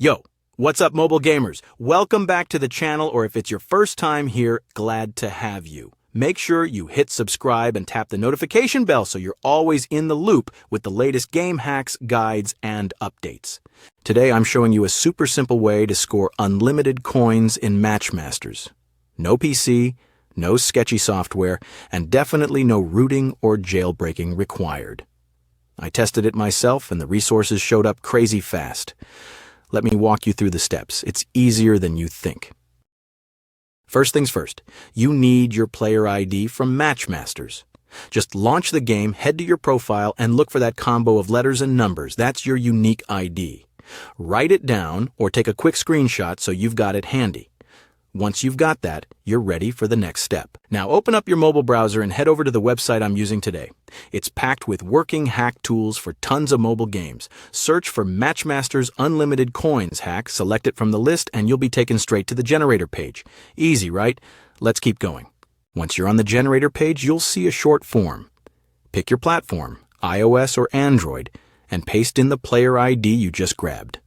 Yo, what's up, mobile gamers? Welcome back to the channel, or if it's your first time here, glad to have you. Make sure you hit subscribe and tap the notification bell so you're always in the loop with the latest game hacks, guides, and updates. Today I'm showing you a super simple way to score unlimited coins in Matchmasters. No PC, no sketchy software, and definitely no rooting or jailbreaking required. I tested it myself and the resources showed up crazy fast. Let me walk you through the steps. It's easier than you think. First things first, you need your player ID from Matchmasters. Just launch the game, head to your profile, and look for that combo of letters and numbers. That's your unique ID. Write it down or take a quick screenshot so you've got it handy. Once you've got that, you're ready for the next step. Now open up your mobile browser and head over to the website I'm using today. It's packed with working hack tools for tons of mobile games. Search for Matchmasters Unlimited Coins hack, select it from the list, and you'll be taken straight to the generator page. Easy, right? Let's keep going. Once you're on the generator page, you'll see a short form. Pick your platform, iOS or Android, and paste in the player ID you just grabbed.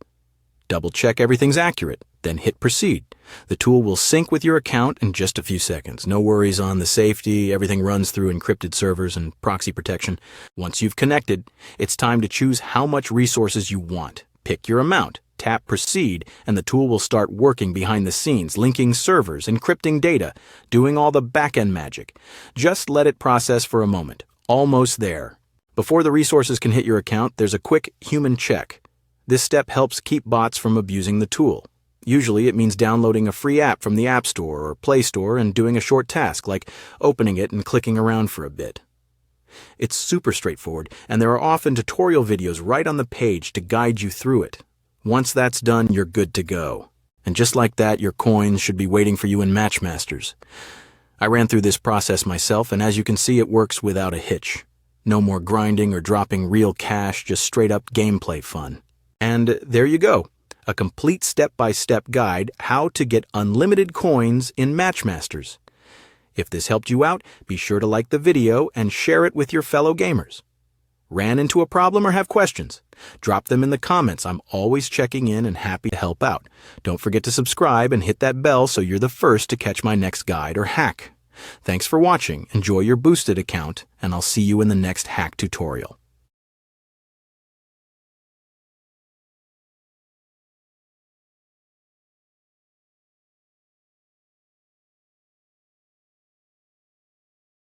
Double-check everything's accurate, then hit proceed. The tool will sync with your account in just a few seconds. No worries on the safety, everything runs through encrypted servers and proxy protection. Once you've connected, it's time to choose how much resources you want. Pick your amount, tap proceed, and the tool will start working behind the scenes, linking servers, encrypting data, doing all the back-end magic. Just let it process for a moment. Almost there. Before the resources can hit your account, there's a quick human check. This step helps keep bots from abusing the tool. Usually it means downloading a free app from the App Store or Play Store and doing a short task like opening it and clicking around for a bit. It's super straightforward, and there are often tutorial videos right on the page to guide you through it. Once that's done, you're good to go. And just like that, your coins should be waiting for you in Matchmasters. I ran through this process myself, and as you can see, it works without a hitch. No more grinding or dropping real cash, just straight-up gameplay fun. And there you go. A complete step-by-step guide how to get unlimited coins in Matchmasters. If this helped you out, be sure to like the video and share it with your fellow gamers. Ran into a problem or have questions? Drop them in the comments. I'm always checking in and happy to help out. Don't forget to subscribe and hit that bell so you're the first to catch my next guide or hack. Thanks for watching. Enjoy your boosted account, and I'll see you in the next hack tutorial.